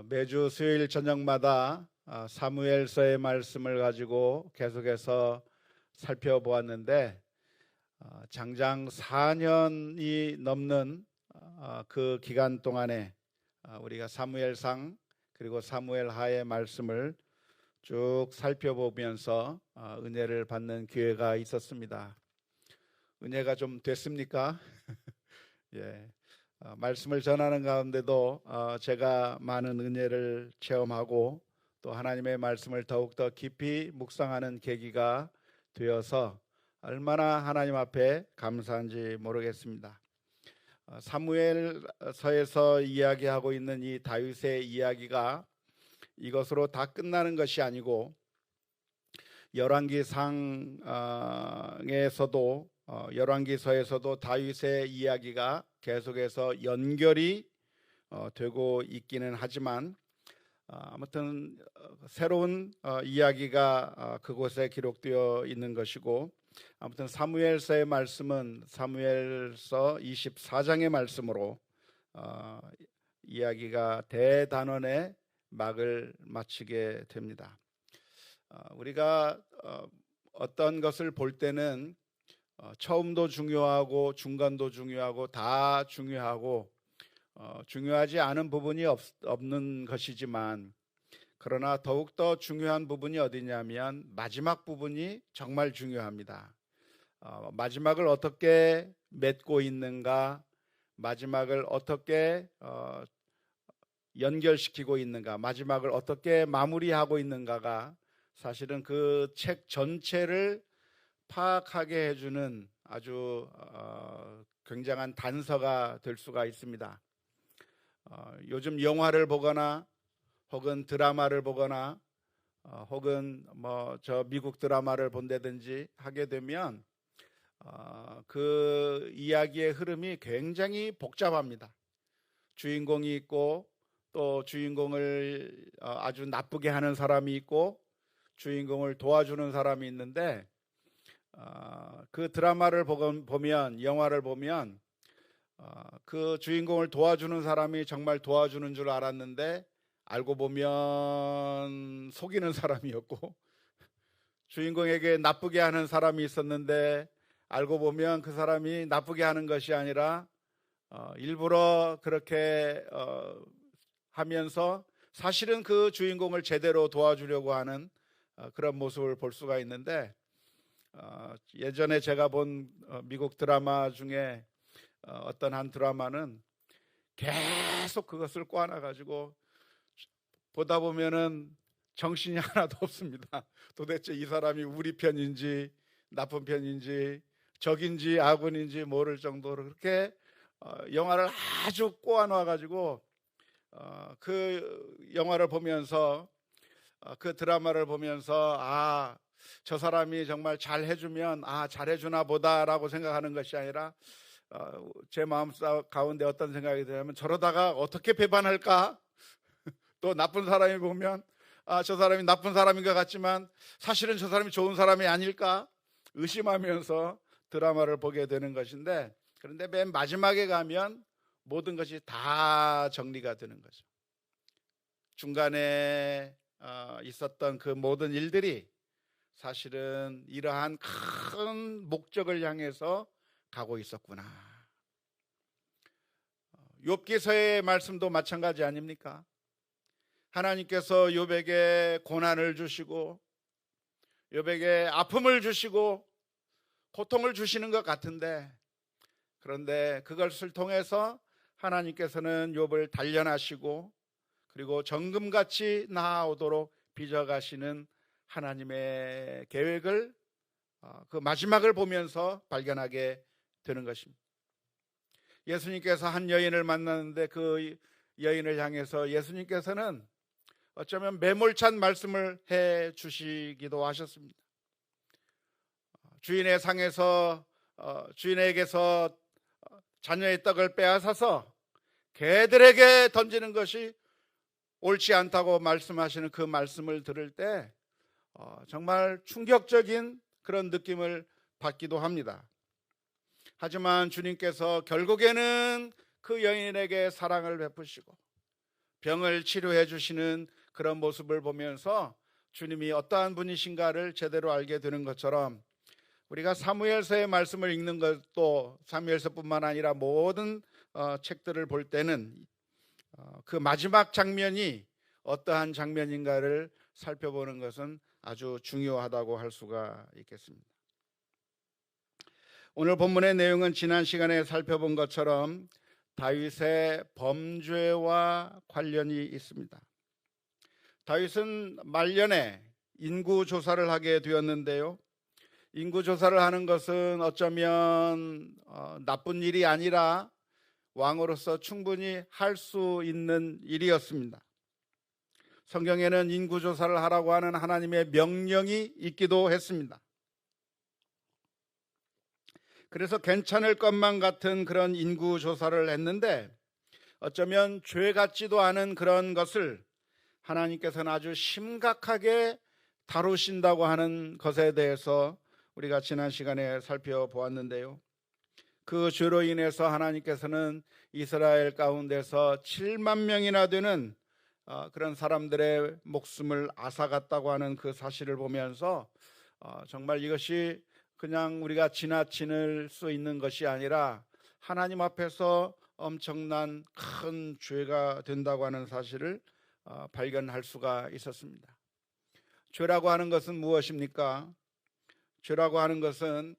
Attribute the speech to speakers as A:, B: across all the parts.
A: 매주 수요일 저녁마다 사무엘서의 말씀을 가지고 계속해서 살펴보았는데 장장 4년이 넘는 그 기간 동안에 우리가 사무엘상 그리고 사무엘하의 말씀을 쭉 살펴보면서 은혜를 받는 기회가 있었습니다. 은혜가 좀 됐습니까? 예. 말씀을 전하는 가운데도 제가 많은 은혜를 체험하고 또 하나님의 말씀을 더욱더 깊이 묵상하는 계기가 되어서 얼마나 하나님 앞에 감사한지 모르겠습니다. 사무엘서에서 이야기하고 있는 이 다윗의 이야기가 이것으로 다 끝나는 것이 아니고 열왕기서에서도 다윗의 이야기가 계속해서 연결이 되고 있기는 하지만 아무튼 새로운 이야기가 그곳에 기록되어 있는 것이고, 아무튼 사무엘서의 말씀은 사무엘서 24장의 말씀으로 이야기가 대단원의 막을 마치게 됩니다. 우리가 어떤 것을 볼 때는 처음도 중요하고 중간도 중요하고 다 중요하고 중요하지 않은 부분이 없는 것이지만, 그러나 더욱더 중요한 부분이 어디냐면 마지막 부분이 정말 중요합니다. 마지막을 어떻게 맺고 있는가, 마지막을 어떻게 연결시키고 있는가, 마지막을 어떻게 마무리하고 있는가가 사실은 그 책 전체를 파악하게 해주는 아주 굉장한 단서가 될 수가 있습니다. 요즘 영화를 보거나 혹은 드라마를 보거나 혹은 저 미국 드라마를 본다든지 하게 되면 그 이야기의 흐름이 굉장히 복잡합니다. 주인공이 있고 또 주인공을 아주 나쁘게 하는 사람이 있고 주인공을 도와주는 사람이 있는데, 그 드라마를 보면, 영화를 보면 그 주인공을 도와주는 사람이 정말 도와주는 줄 알았는데 알고 보면 속이는 사람이었고, 주인공에게 나쁘게 하는 사람이 있었는데 알고 보면 그 사람이 나쁘게 하는 것이 아니라 일부러 그렇게 하면서 사실은 그 주인공을 제대로 도와주려고 하는 그런 모습을 볼 수가 있는데, 예전에 제가 본 미국 드라마 중에 어떤 한 드라마는 계속 그것을 꽈놔가지고 보다 보면은 정신이 하나도 없습니다. 도대체 이 사람이 우리 편인지 나쁜 편인지 적인지 아군인지 모를 정도로 그렇게 영화를 아주 꼬아놔가지고 그 영화를 보면서 그 드라마를 보면서 저 사람이 정말 잘 해주면 잘해주나 보다라고 생각하는 것이 아니라 제 마음 가운데 어떤 생각이 드냐면, 저러다가 어떻게 배반할까? 또 나쁜 사람이 보면 저 사람이 나쁜 사람인 것 같지만 사실은 저 사람이 좋은 사람이 아닐까? 의심하면서 드라마를 보게 되는 것인데, 그런데 맨 마지막에 가면 모든 것이 다 정리가 되는 거죠. 중간에 있었던 그 모든 일들이 사실은 이러한 큰 목적을 향해서 가고 있었구나. 욥기서의 말씀도 마찬가지 아닙니까? 하나님께서 욥에게 고난을 주시고 욥에게 아픔을 주시고 고통을 주시는 것 같은데, 그런데 그것을 통해서 하나님께서는 욥을 단련하시고 그리고 정금같이 나아오도록 빚어가시는 하나님의 계획을 그 마지막을 보면서 발견하게 되는 것입니다. 예수님께서 한 여인을 만났는데 그 여인을 향해서 예수님께서는 어쩌면 매몰찬 말씀을 해 주시기도 하셨습니다. 주인의 상에서 주인에게서 자녀의 떡을 빼앗아서 개들에게 던지는 것이 옳지 않다고 말씀하시는 그 말씀을 들을 때 정말 충격적인 그런 느낌을 받기도 합니다. 하지만 주님께서 결국에는 그 여인에게 사랑을 베푸시고 병을 치료해 주시는 그런 모습을 보면서 주님이 어떠한 분이신가를 제대로 알게 되는 것처럼, 우리가 사무엘서의 말씀을 읽는 것도 사무엘서뿐만 아니라 모든 책들을 볼 때는 그 마지막 장면이 어떠한 장면인가를 살펴보는 것은 아주 중요하다고 할 수가 있겠습니다. 오늘 본문의 내용은 지난 시간에 살펴본 것처럼 다윗의 범죄와 관련이 있습니다. 다윗은 말년에 인구 조사를 하게 되었는데요, 인구 조사를 하는 것은 어쩌면 나쁜 일이 아니라 왕으로서 충분히 할 수 있는 일이었습니다. 성경에는 인구 조사를 하라고 하는 하나님의 명령이 있기도 했습니다. 그래서 괜찮을 것만 같은 그런 인구 조사를 했는데, 어쩌면 죄 같지도 않은 그런 것을 하나님께서는 아주 심각하게 다루신다고 하는 것에 대해서 우리가 지난 시간에 살펴보았는데요, 그 죄로 인해서 하나님께서는 이스라엘 가운데서 7만 명이나 되는 그런 사람들의 목숨을 앗아갔다고 하는 그 사실을 보면서 정말 이것이 그냥 우리가 지나칠 수 있는 것이 아니라 하나님 앞에서 엄청난 큰 죄가 된다고 하는 사실을 발견할 수가 있었습니다. 죄라고 하는 것은 무엇입니까? 죄라고 하는 것은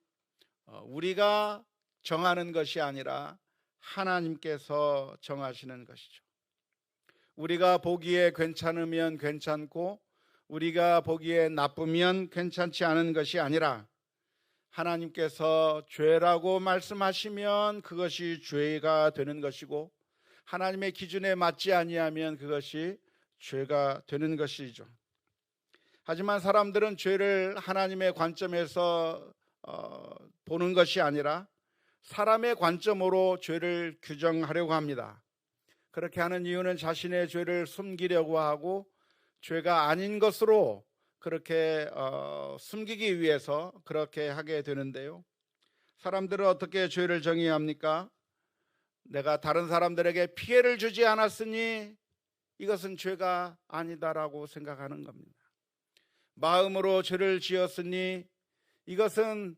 A: 우리가 정하는 것이 아니라 하나님께서 정하시는 것이죠. 우리가 보기에 괜찮으면 괜찮고 우리가 보기에 나쁘면 괜찮지 않은 것이 아니라 하나님께서 죄라고 말씀하시면 그것이 죄가 되는 것이고, 하나님의 기준에 맞지 아니하면 그것이 죄가 되는 것이죠. 하지만 사람들은 죄를 하나님의 관점에서 보는 것이 아니라 사람의 관점으로 죄를 규정하려고 합니다. 그렇게 하는 이유는 자신의 죄를 숨기려고 하고 죄가 아닌 것으로 그렇게 숨기기 위해서 그렇게 하게 되는데요, 사람들은 어떻게 죄를 정의합니까? 내가 다른 사람들에게 피해를 주지 않았으니 이것은 죄가 아니다라고 생각하는 겁니다. 마음으로 죄를 지었으니 이것은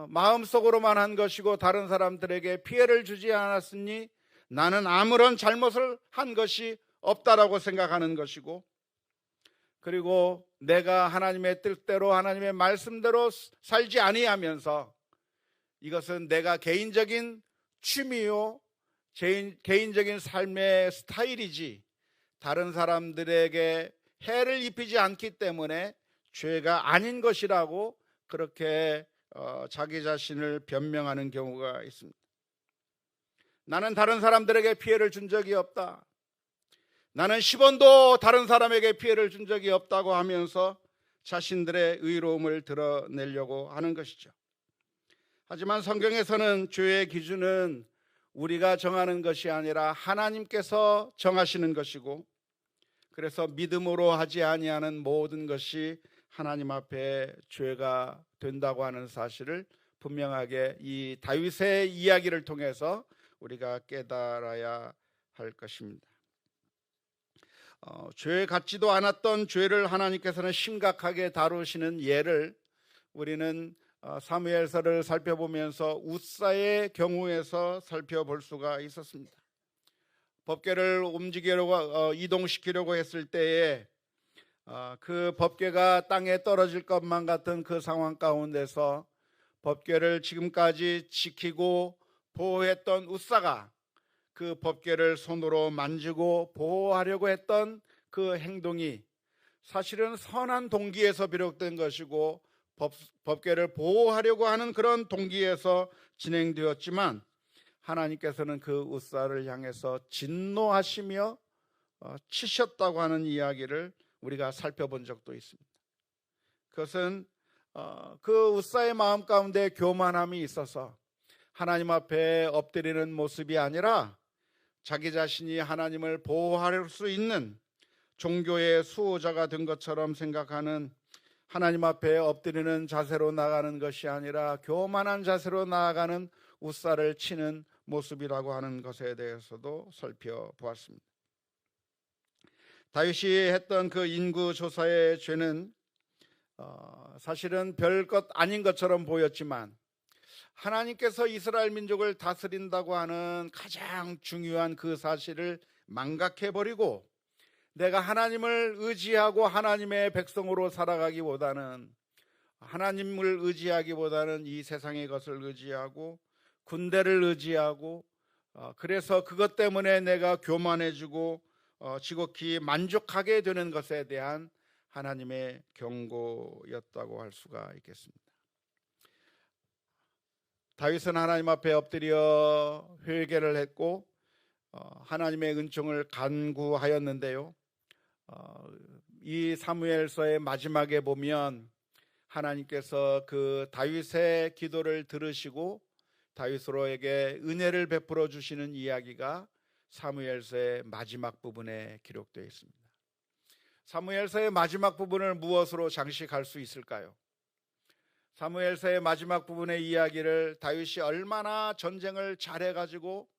A: 마음속으로만 한 것이고, 다른 사람들에게 피해를 주지 않았으니 나는 아무런 잘못을 한 것이 없다라고 생각하는 것이고, 그리고 내가 하나님의 뜻대로 하나님의 말씀대로 살지 아니하면서 이것은 내가 개인적인 취미요, 개인적인 삶의 스타일이지 다른 사람들에게 해를 입히지 않기 때문에 죄가 아닌 것이라고 그렇게 자기 자신을 변명하는 경우가 있습니다. 나는 다른 사람들에게 피해를 준 적이 없다, 나는 10원도 다른 사람에게 피해를 준 적이 없다고 하면서 자신들의 의로움을 드러내려고 하는 것이죠. 하지만 성경에서는 죄의 기준은 우리가 정하는 것이 아니라 하나님께서 정하시는 것이고, 그래서 믿음으로 하지 아니하는 모든 것이 하나님 앞에 죄가 된다고 하는 사실을 분명하게 이 다윗의 이야기를 통해서 우리가 깨달아야 할 것입니다. 죄 같지도 않았던 죄를 하나님께서는 심각하게 다루시는 예를 우리는 사무엘서를 살펴보면서 웃사의 경우에서 살펴볼 수가 있었습니다. 법궤를 움직이려고 이동시키려고 했을 때에 그 법궤가 땅에 떨어질 것만 같은 그 상황 가운데서 법궤를 지금까지 지키고 보호했던 웃사가 그 법궤를 손으로 만지고 보호하려고 했던 그 행동이 사실은 선한 동기에서 비롯된 것이고 법궤를 보호하려고 하는 그런 동기에서 진행되었지만, 하나님께서는 그 웃사를 향해서 진노하시며 치셨다고 하는 이야기를 우리가 살펴본 적도 있습니다. 그것은 그 웃사의 마음 가운데 교만함이 있어서 하나님 앞에 엎드리는 모습이 아니라 자기 자신이 하나님을 보호할 수 있는 종교의 수호자가 된 것처럼 생각하는, 하나님 앞에 엎드리는 자세로 나아가는 것이 아니라 교만한 자세로 나아가는 웃사를 치는 모습이라고 하는 것에 대해서도 살펴보았습니다. 다윗이 했던 그 인구 조사의 죄는 사실은 별것 아닌 것처럼 보였지만 하나님께서 이스라엘 민족을 다스린다고 하는 가장 중요한 그 사실을 망각해버리고 내가 하나님을 의지하고 하나님의 백성으로 살아가기보다는 하나님을 의지하기보다는 이 세상의 것을 의지하고 군대를 의지하고 그래서 그것 때문에 내가 교만해지고 지극히 만족하게 되는 것에 대한 하나님의 경고였다고 할 수가 있겠습니다. 다윗은 하나님 앞에 엎드려 회개를 했고 하나님의 은총을 간구하였는데요. 이 사무엘서의 마지막에 보면 하나님께서 그 다윗의 기도를 들으시고 다윗으로에게 은혜를 베풀어 주시는 이야기가 사무엘서의 마지막 부분에 기록되어 있습니다. 사무엘서의 마지막 부분을 무엇으로 장식할 수 있을까요? 사무엘서의 마지막 부분의 이야기를 다윗이 얼마나 전쟁을 잘해가지고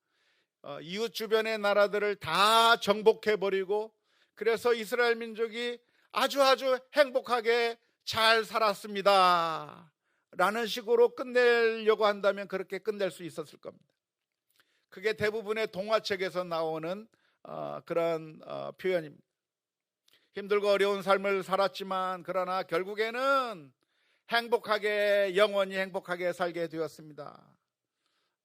A: 이웃 주변의 나라들을 다 정복해버리고 그래서 이스라엘 민족이 아주 행복하게 잘 살았습니다 라는 식으로 끝내려고 한다면 그렇게 끝낼 수 있었을 겁니다. 그게 대부분의 동화책에서 나오는 그런 표현입니다. 힘들고 어려운 삶을 살았지만 그러나 결국에는 영원히 행복하게 살게 되었습니다.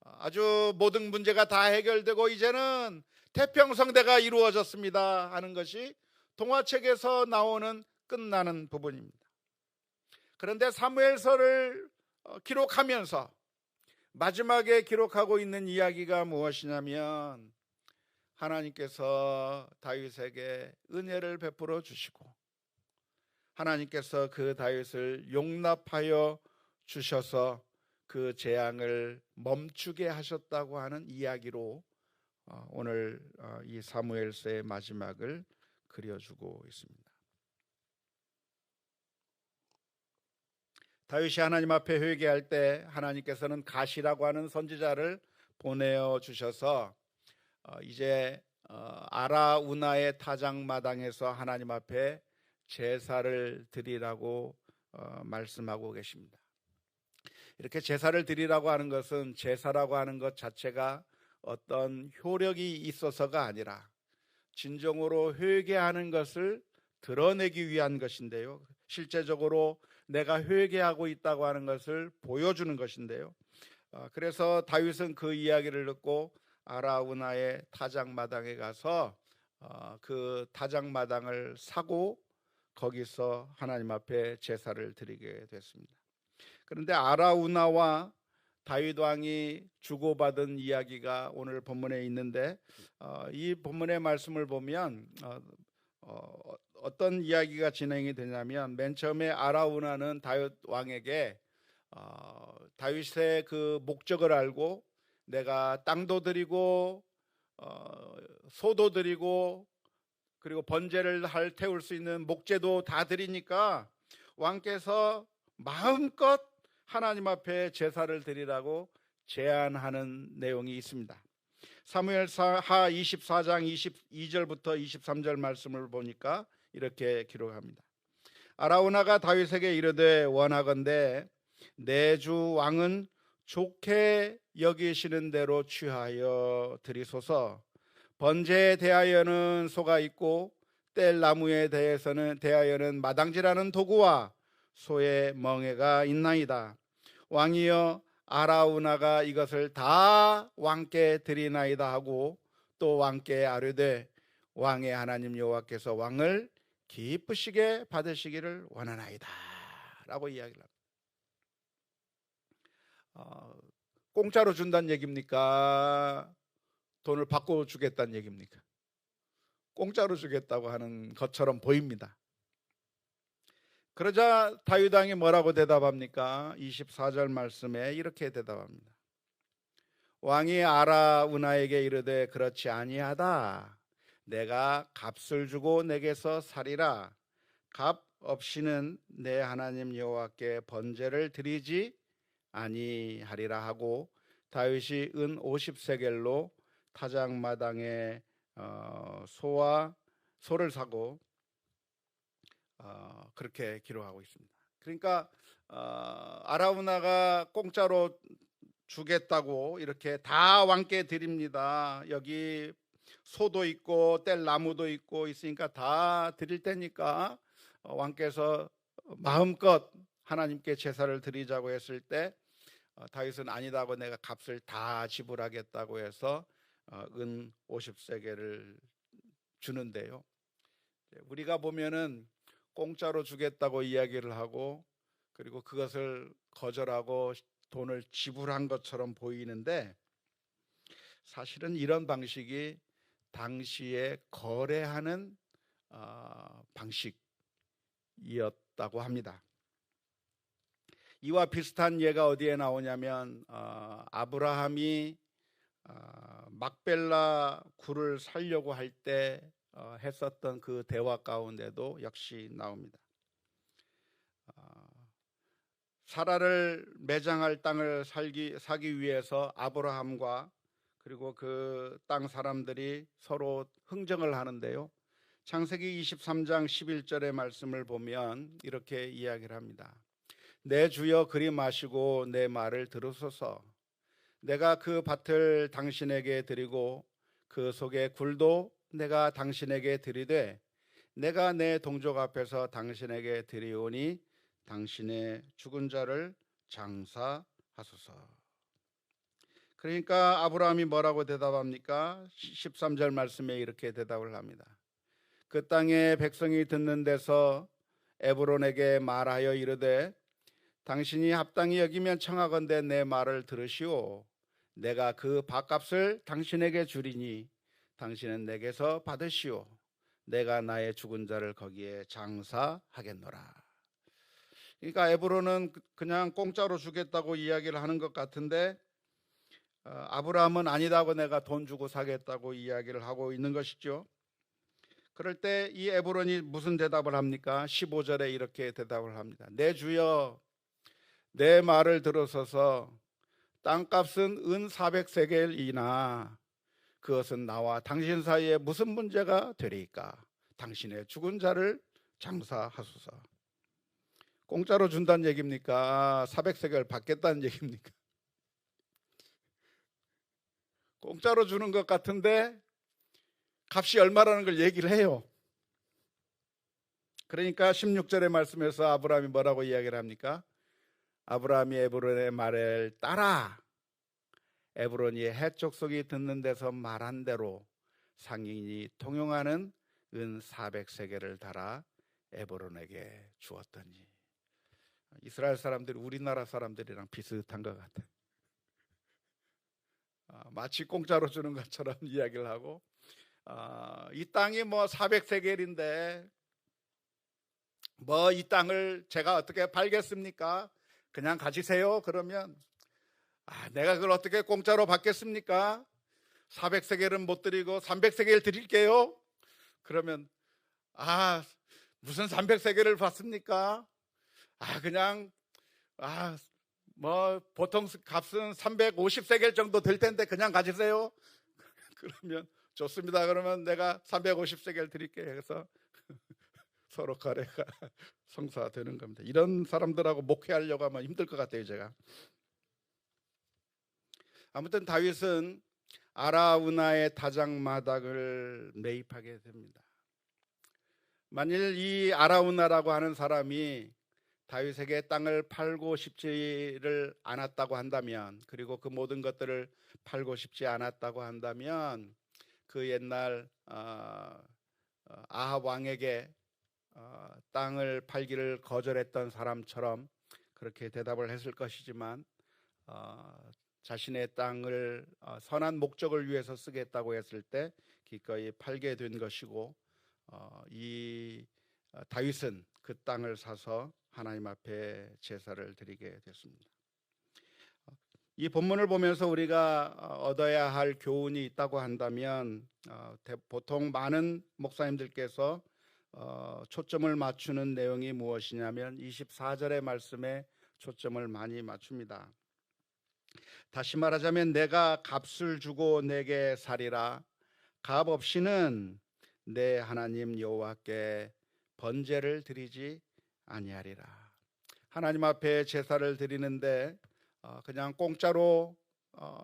A: 아주 모든 문제가 다 해결되고 이제는 태평성대가 이루어졌습니다 하는 것이 동화책에서 나오는 끝나는 부분입니다. 그런데 사무엘서를 기록하면서 마지막에 기록하고 있는 이야기가 무엇이냐면 하나님께서 다윗에게 은혜를 베풀어 주시고 하나님께서 그 다윗을 용납하여 주셔서 그 재앙을 멈추게 하셨다고 하는 이야기로 오늘 이 사무엘서의 마지막을 그려주고 있습니다. 다윗이 하나님 앞에 회개할 때 하나님께서는 가시라고 하는 선지자를 보내어 주셔서 이제 아라우나의 타작마당에서 하나님 앞에 제사를 드리라고 말씀하고 계십니다. 이렇게 제사를 드리라고 하는 것은 제사라고 하는 것 자체가 어떤 효력이 있어서가 아니라 진정으로 회개하는 것을 드러내기 위한 것인데요. 실제적으로 내가 회개하고 있다고 하는 것을 보여주는 것인데요. 그래서 다윗은 그 이야기를 듣고 아라우나의 타작마당에 가서 그 타작마당을 사고 거기서 하나님 앞에 제사를 드리게 됐습니다. 그런데 아라우나와 다윗 왕이 주고받은 이야기가 오늘 본문에 있는데 이 본문의 말씀을 보면 어떤 이야기가 진행이 되냐면 맨 처음에 아라우나는 다윗 왕에게 다윗의 그 목적을 알고 내가 땅도 드리고 소도 드리고 그리고 번제를 태울 수 있는 목재도 다 드리니까 왕께서 마음껏 하나님 앞에 제사를 드리라고 제안하는 내용이 있습니다. 사무엘하 24장 22절부터 23절 말씀을 보니까 이렇게 기록합니다. 아라우나가 다윗에게 이르되 원하건대 내 주 왕은 좋게 여기시는 대로 취하여 드리소서. 번제에 대하여는 소가 있고 뗄 나무에 대하여는 마당질하는 도구와 소의 멍에가 있나이다. 왕이여 아라우나가 이것을 다 왕께 드리나이다 하고 또 왕께 아뢰되 왕의 하나님 여호와께서 왕을 기쁘시게 받으시기를 원하나이다 라고 이야기를 합니다. 공짜로 준다는 얘기입니까? 돈을 받고 주겠다는 얘기입니까? 공짜로 주겠다고 하는 것처럼 보입니다. 그러자 다윗 왕이 뭐라고 대답합니까? 24절 말씀에 이렇게 대답합니다. 왕이 아라우나에게 이르되 그렇지 아니하다. 내가 값을 주고 내게서 사리라. 값 없이는 내 하나님 여호와께 번제를 드리지 아니하리라 하고 다윗이 은 50세겔로 타작마당에 소와 소를 사고 그렇게 기록하고 있습니다. 그러니까 아라우나가 공짜로 주겠다고 이렇게 다 왕께 드립니다. 여기 소도 있고 뗄 나무도 있고 있으니까 다 드릴 테니까 왕께서 마음껏 하나님께 제사를 드리자고 했을 때 다윗은 아니다고 내가 값을 다 지불하겠다고 해서 은 50세겔을 주는데요. 우리가 보면은 공짜로 주겠다고 이야기를 하고 그리고 그것을 거절하고 돈을 지불한 것처럼 보이는데 사실은 이런 방식이 당시에 거래하는 방식이었다고 합니다. 이와 비슷한 예가 어디에 나오냐면 아브라함이 막벨라 굴을 살려고 할 때 했었던 그 대화 가운데도 역시 나옵니다. 사라를 매장할 땅을 사기 위해서 아브라함과 그리고 그 땅 사람들이 서로 흥정을 하는데요. 창세기 23장 11절의 말씀을 보면 이렇게 이야기를 합니다. 내 주여 그리 마시고 내 말을 들으소서. 내가 그 밭을 당신에게 드리고 그 속의 굴도 내가 당신에게 드리되 내가 내 동족 앞에서 당신에게 드리오니 당신의 죽은 자를 장사하소서. 그러니까 아브라함이 뭐라고 대답합니까? 13절 말씀에 이렇게 대답을 합니다. 그 땅의 백성이 듣는 데서 에브론에게 말하여 이르되 당신이 합당히 여기면 청하건대 내 말을 들으시오. 내가 그 밭값을 당신에게 주리니 당신은 내게서 받으시오. 내가 나의 죽은 자를 거기에 장사하겠노라. 그러니까 에브론은 그냥 공짜로 주겠다고 이야기를 하는 것 같은데 아브라함은 아니다고 내가 돈 주고 사겠다고 이야기를 하고 있는 것이죠. 그럴 때 이 에브론이 무슨 대답을 합니까? 15절에 이렇게 대답을 합니다. 내 주여 내 말을 들으소서. 땅값은 은 400세겔이나 그것은 나와 당신 사이에 무슨 문제가 되리까? 당신의 죽은 자를 장사하소서. 공짜로 준다는 얘기입니까? 400세겔 받겠다는 얘기입니까? 공짜로 주는 것 같은데 값이 얼마라는 걸 얘기를 해요. 그러니까 16절의 말씀에서 아브라함이 뭐라고 이야기를 합니까? 아브라함이 에브론의 말을 따라 에브론이 해족속이 듣는 데서 말한 대로 상인이 통용하는 은 400세겔을 달아 에브론에게 주었더니. 이스라엘 사람들이 우리나라 사람들이랑 비슷한 것 같아요. 마치 공짜로 주는 것처럼 이야기를 하고 이 땅이 뭐 400세겔인데 뭐 이 땅을 제가 어떻게 팔겠습니까? 그냥 가지세요. 그러면 내가 그걸 어떻게 공짜로 받겠습니까? 400세겔은 못 드리고 300세겔 드릴게요. 그러면 무슨 300세겔을 받습니까? 그냥 뭐 보통 값은 350세겔 정도 될 텐데 그냥 가지세요. 그러면 좋습니다. 그러면 내가 350세겔 드릴게요. 그래서 서로 거래가 성사되는 겁니다. 이런 사람들하고 목회하려고 하면 힘들 것 같아요. 제가. 아무튼 다윗은 아라우나의 다장마당을 매입하게 됩니다. 만일 이 아라우나라고 하는 사람이 다윗에게 땅을 팔고 싶지를 않았다고 한다면, 그리고 그 모든 것들을 팔고 싶지 않았다고 한다면 그 옛날 아합 왕에게 땅을 팔기를 거절했던 사람처럼 그렇게 대답을 했을 것이지만 자신의 땅을 선한 목적을 위해서 쓰겠다고 했을 때 기꺼이 팔게 된 것이고, 이 다윗은 그 땅을 사서 하나님 앞에 제사를 드리게 됐습니다. 이 본문을 보면서 우리가 얻어야 할 교훈이 있다고 한다면 보통 많은 목사님들께서 초점을 맞추는 내용이 무엇이냐면 24절의 말씀에 초점을 많이 맞춥니다. 다시 말하자면 내가 값을 주고 내게 사리라. 값 없이는 내 하나님 여호와께 번제를 드리지 아니하리라. 하나님 앞에 제사를 드리는데 그냥 공짜로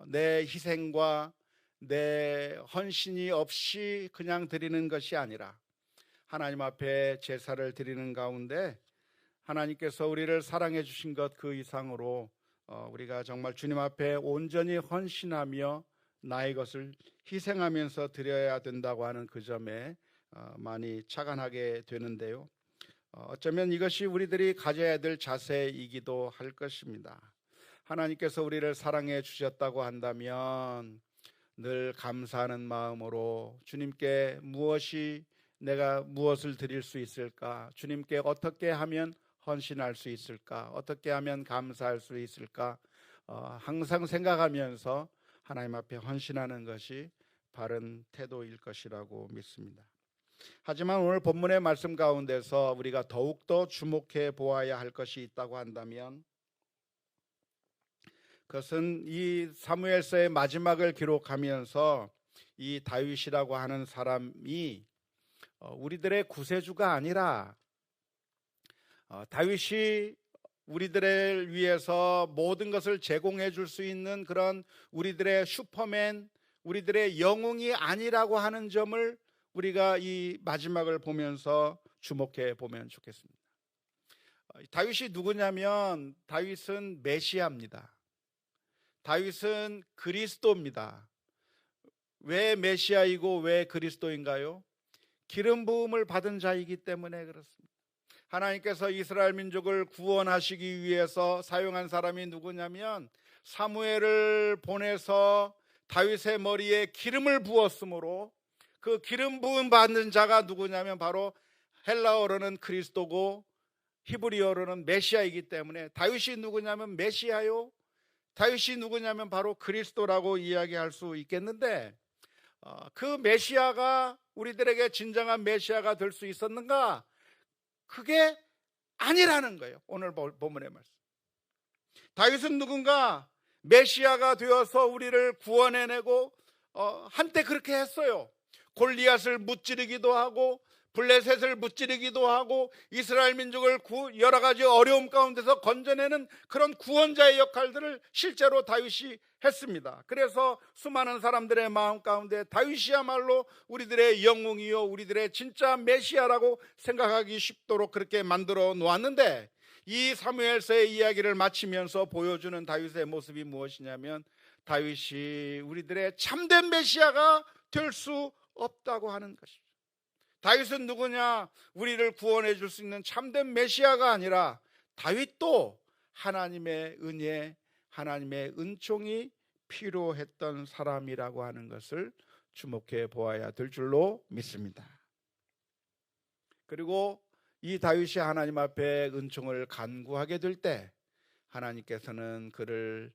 A: 내 희생과 내 헌신이 없이 그냥 드리는 것이 아니라 하나님 앞에 제사를 드리는 가운데 하나님께서 우리를 사랑해 주신 것 그 이상으로 우리가 정말 주님 앞에 온전히 헌신하며 나의 것을 희생하면서 드려야 된다고 하는 그 점에 많이 착안하게 되는데요. 어쩌면 이것이 우리들이 가져야 될 자세이기도 할 것입니다. 하나님께서 우리를 사랑해 주셨다고 한다면 늘 감사하는 마음으로 주님께 내가 무엇을 드릴 수 있을까? 주님께 어떻게 하면 헌신할 수 있을까? 어떻게 하면 감사할 수 있을까? 항상 생각하면서 하나님 앞에 헌신하는 것이 바른 태도일 것이라고 믿습니다. 하지만 오늘 본문의 말씀 가운데서 우리가 더욱더 주목해 보아야 할 것이 있다고 한다면 그것은 이 사무엘서의 마지막을 기록하면서 이 다윗이라고 하는 사람이 우리들의 구세주가 아니라 다윗이 우리들을 위해서 모든 것을 제공해 줄 수 있는 그런 우리들의 슈퍼맨, 우리들의 영웅이 아니라고 하는 점을 우리가 이 마지막을 보면서 주목해 보면 좋겠습니다. 다윗이 누구냐면 다윗은 메시아입니다. 다윗은 그리스도입니다. 왜 메시아이고 왜 그리스도인가요? 기름 부음을 받은 자이기 때문에 그렇습니다. 하나님께서 이스라엘 민족을 구원하시기 위해서 사용한 사람이 누구냐면 사무엘을 보내서 다윗의 머리에 기름을 부었으므로 그 기름 부음 받는 자가 누구냐면 바로 헬라어로는 그리스도고 히브리어로는 메시아이기 때문에 다윗이 누구냐면 메시아요, 다윗이 누구냐면 바로 그리스도라고 이야기할 수 있겠는데 그 메시아가 우리들에게 진정한 메시아가 될 수 있었는가? 그게 아니라는 거예요. 오늘 본문의 말씀. 다윗은 누군가 메시아가 되어서 우리를 구원해내고 한때 그렇게 했어요. 골리앗을 무찌르기도 하고 블레셋을 무찌르기도 하고 이스라엘 민족을 여러 가지 어려움 가운데서 건져내는 그런 구원자의 역할들을 실제로 다윗이 했습니다. 그래서 수많은 사람들의 마음 가운데 다윗이야말로 우리들의 영웅이요 우리들의 진짜 메시아라고 생각하기 쉽도록 그렇게 만들어 놓았는데 이 사무엘서의 이야기를 마치면서 보여주는 다윗의 모습이 무엇이냐면 다윗이 우리들의 참된 메시아가 될 수 없다고 하는 것이죠. 다윗은 누구냐? 우리를 구원해 줄 수 있는 참된 메시아가 아니라 다윗도 하나님의 은혜, 하나님의 은총이 필요했던 사람이라고 하는 것을 주목해 보아야 될 줄로 믿습니다. 그리고 이 다윗이 하나님 앞에 은총을 간구하게 될 때 하나님께서는 그를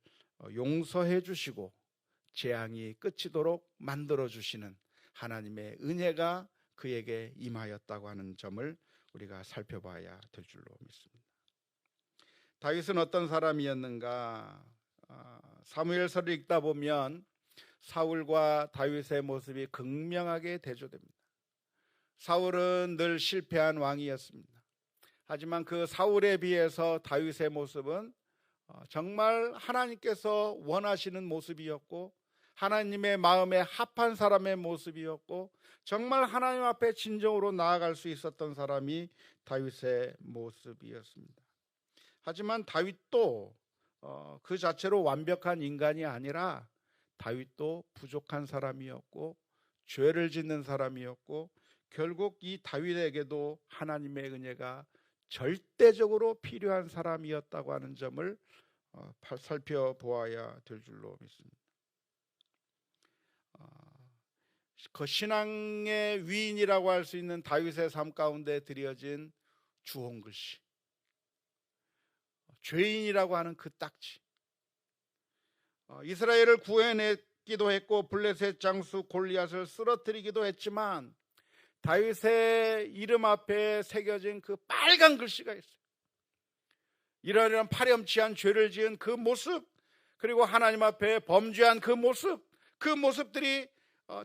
A: 용서해 주시고 재앙이 끝이도록 만들어 주시는 하나님의 은혜가 그에게 임하였다고 하는 점을 우리가 살펴봐야 될 줄로 믿습니다. 다윗은 어떤 사람이었는가? 사무엘서를 읽다 보면 사울과 다윗의 모습이 극명하게 대조됩니다. 사울은 늘 실패한 왕이었습니다. 하지만 그 사울에 비해서 다윗의 모습은 정말 하나님께서 원하시는 모습이었고 하나님의 마음에 합한 사람의 모습이었고 정말 하나님 앞에 진정으로 나아갈 수 있었던 사람이 다윗의 모습이었습니다. 하지만 다윗도 그 자체로 완벽한 인간이 아니라 다윗도 부족한 사람이었고 죄를 짓는 사람이었고 결국 이 다윗에게도 하나님의 은혜가 절대적으로 필요한 사람이었다고 하는 점을 살펴보아야 될 줄로 믿습니다. 그 신앙의 위인이라고 할 수 있는 다윗의 삶 가운데 드려진 주홍글씨, 죄인이라고 하는 그 딱지, 이스라엘을 구해냈기도 했고 블레셋 장수 골리앗을 쓰러뜨리기도 했지만 다윗의 이름 앞에 새겨진 그 빨간 글씨가 있어요. 이러한 파렴치한 죄를 지은 그 모습, 그리고 하나님 앞에 범죄한 그 모습, 그 모습들이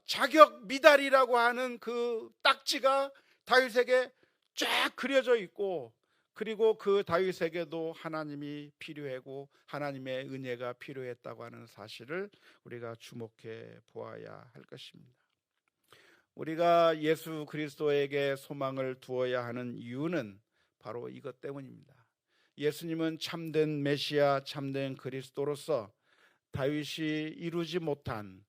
A: 자격 미달이라고 하는 그 딱지가 다윗에게 쫙 그려져 있고, 그리고 그 다윗에게도 하나님이 필요하고 하나님의 은혜가 필요했다고 하는 사실을 우리가 주목해 보아야 할 것입니다. 우리가 예수 그리스도에게 소망을 두어야 하는 이유는 바로 이것 때문입니다. 예수님은 참된 메시아, 참된 그리스도로서 다윗이 이루지 못한,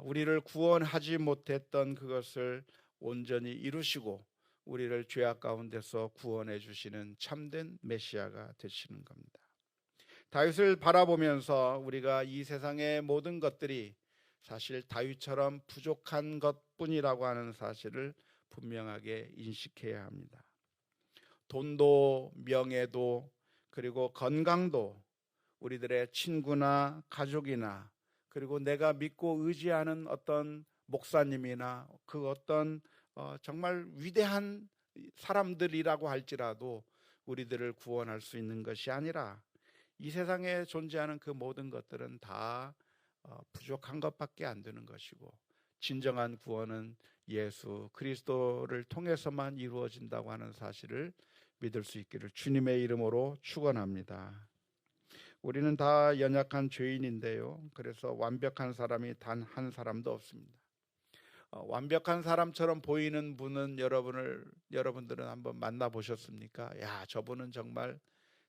A: 우리를 구원하지 못했던 그것을 온전히 이루시고 우리를 죄악 가운데서 구원해 주시는 참된 메시아가 되시는 겁니다. 다윗을 바라보면서 우리가 이 세상의 모든 것들이 사실 다윗처럼 부족한 것뿐이라고 하는 사실을 분명하게 인식해야 합니다. 돈도, 명예도, 그리고 건강도, 우리들의 친구나 가족이나, 그리고 내가 믿고 의지하는 어떤 목사님이나 그 어떤 정말 위대한 사람들이라고 할지라도 우리들을 구원할 수 있는 것이 아니라, 이 세상에 존재하는 그 모든 것들은 다 부족한 것밖에 안 되는 것이고, 진정한 구원은 예수 그리스도를 통해서만 이루어진다고 하는 사실을 믿을 수 있기를 주님의 이름으로 축원합니다. 우리는 다 연약한 죄인인데요, 그래서 완벽한 사람이 단 한 사람도 없습니다. 완벽한 사람처럼 보이는 분은 여러분들은 한번 만나보셨습니까? 야, 저분은 정말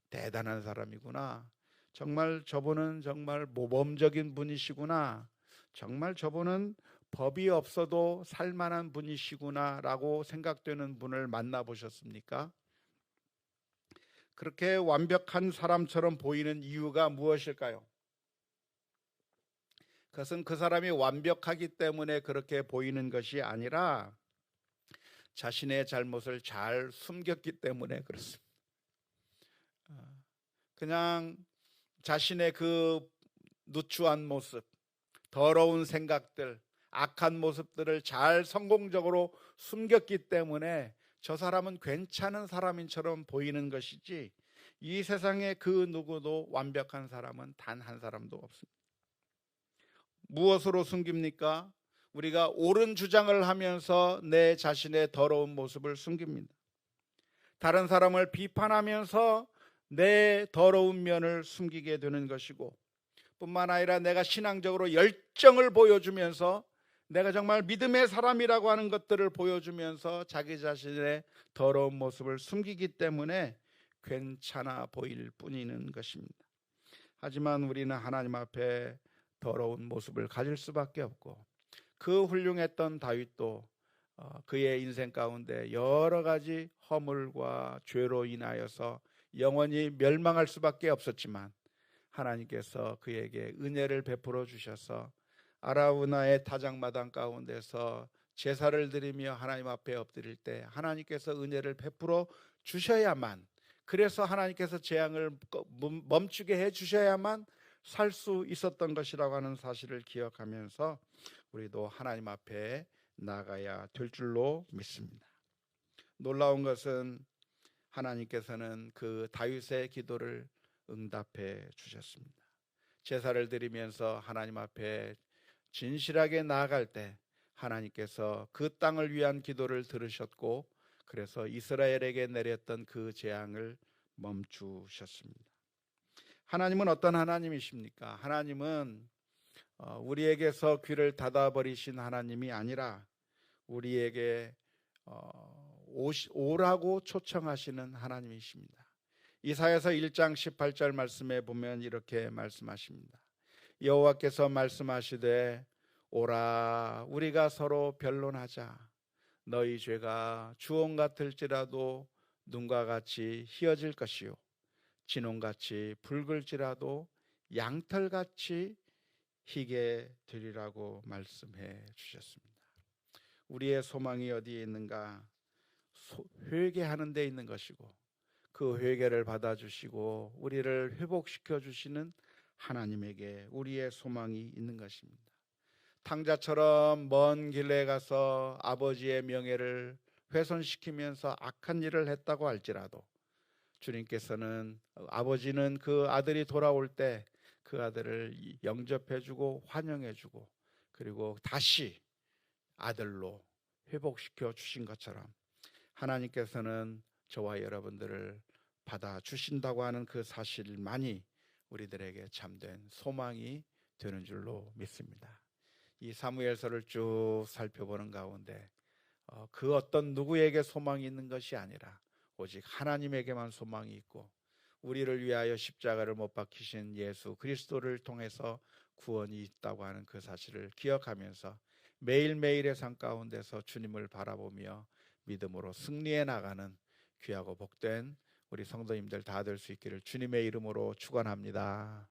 A: 대단한 사람이구나, 정말 저분은 정말 모범적인 분이시구나, 정말 저분은 법이 없어도 살만한 분이시구나 라고 생각되는 분을 만나보셨습니까? 그렇게 완벽한 사람처럼 보이는 이유가 무엇일까요? 그것은 그 사람이 완벽하기 때문에 그렇게 보이는 것이 아니라 자신의 잘못을 잘 숨겼기 때문에 그렇습니다. 그냥 자신의 그 누추한 모습, 더러운 생각들, 악한 모습들을 잘 성공적으로 숨겼기 때문에 저 사람은 괜찮은 사람인처럼 보이는 것이지, 이 세상에 그 누구도 완벽한 사람은 단 한 사람도 없습니다. 무엇으로 숨깁니까? 우리가 옳은 주장을 하면서 내 자신의 더러운 모습을 숨깁니다. 다른 사람을 비판하면서 내 더러운 면을 숨기게 되는 것이고, 뿐만 아니라 내가 신앙적으로 열정을 보여주면서 내가 정말 믿음의 사람이라고 하는 것들을 보여주면서 자기 자신의 더러운 모습을 숨기기 때문에 괜찮아 보일 뿐이는 것입니다. 하지만 우리는 하나님 앞에 더러운 모습을 가질 수밖에 없고, 그 훌륭했던 다윗도 그의 인생 가운데 여러 가지 허물과 죄로 인하여서 영원히 멸망할 수밖에 없었지만, 하나님께서 그에게 은혜를 베풀어 주셔서 아라우나의 타작마당 가운데서 제사를 드리며 하나님 앞에 엎드릴 때 하나님께서 은혜를 베풀어 주셔야만, 그래서 하나님께서 재앙을 멈추게 해 주셔야만 살 수 있었던 것이라고 하는 사실을 기억하면서 우리도 하나님 앞에 나가야 될 줄로 믿습니다. 놀라운 것은 하나님께서는 그 다윗의 기도를 응답해 주셨습니다. 제사를 드리면서 하나님 앞에 진실하게 나아갈 때 하나님께서 그 땅을 위한 기도를 들으셨고, 그래서 이스라엘에게 내렸던 그 재앙을 멈추셨습니다. 하나님은 어떤 하나님이십니까? 하나님은 우리에게서 귀를 닫아버리신 하나님이 아니라 우리에게 오라고 초청하시는 하나님이십니다. 이사야서 1장 18절 말씀에 보면 이렇게 말씀하십니다. 여호와께서 말씀하시되 오라, 우리가 서로 변론하자. 너희 죄가 주홍 같을지라도 눈과 같이 희어질 것이요 진홍같이 붉을지라도 양털같이 희게 되리라고 말씀해 주셨습니다. 우리의 소망이 어디에 있는가? 회개하는 데 있는 것이고, 그 회개를 받아주시고 우리를 회복시켜 주시는 하나님에게 우리의 소망이 있는 것입니다. 탕자처럼 먼 길에 가서 아버지의 명예를 훼손시키면서 악한 일을 했다고 할지라도 주님께서는, 아버지는 그 아들이 돌아올 때 그 아들을 영접해주고 환영해주고, 그리고 다시 아들로 회복시켜 주신 것처럼 하나님께서는 저와 여러분들을 받아주신다고 하는 그 사실만이 우리들에게 참된 소망이 되는 줄로 믿습니다. 이 사무엘서를 쭉 살펴보는 가운데 그 어떤 누구에게 소망이 있는 것이 아니라 오직 하나님에게만 소망이 있고 우리를 위하여 십자가를 못 박히신 예수 그리스도를 통해서 구원이 있다고 하는 그 사실을 기억하면서 매일매일의 삶 가운데서 주님을 바라보며 믿음으로 승리해 나가는 귀하고 복된 우리 성도님들 다 될 수 있기를 주님의 이름으로 축원합니다.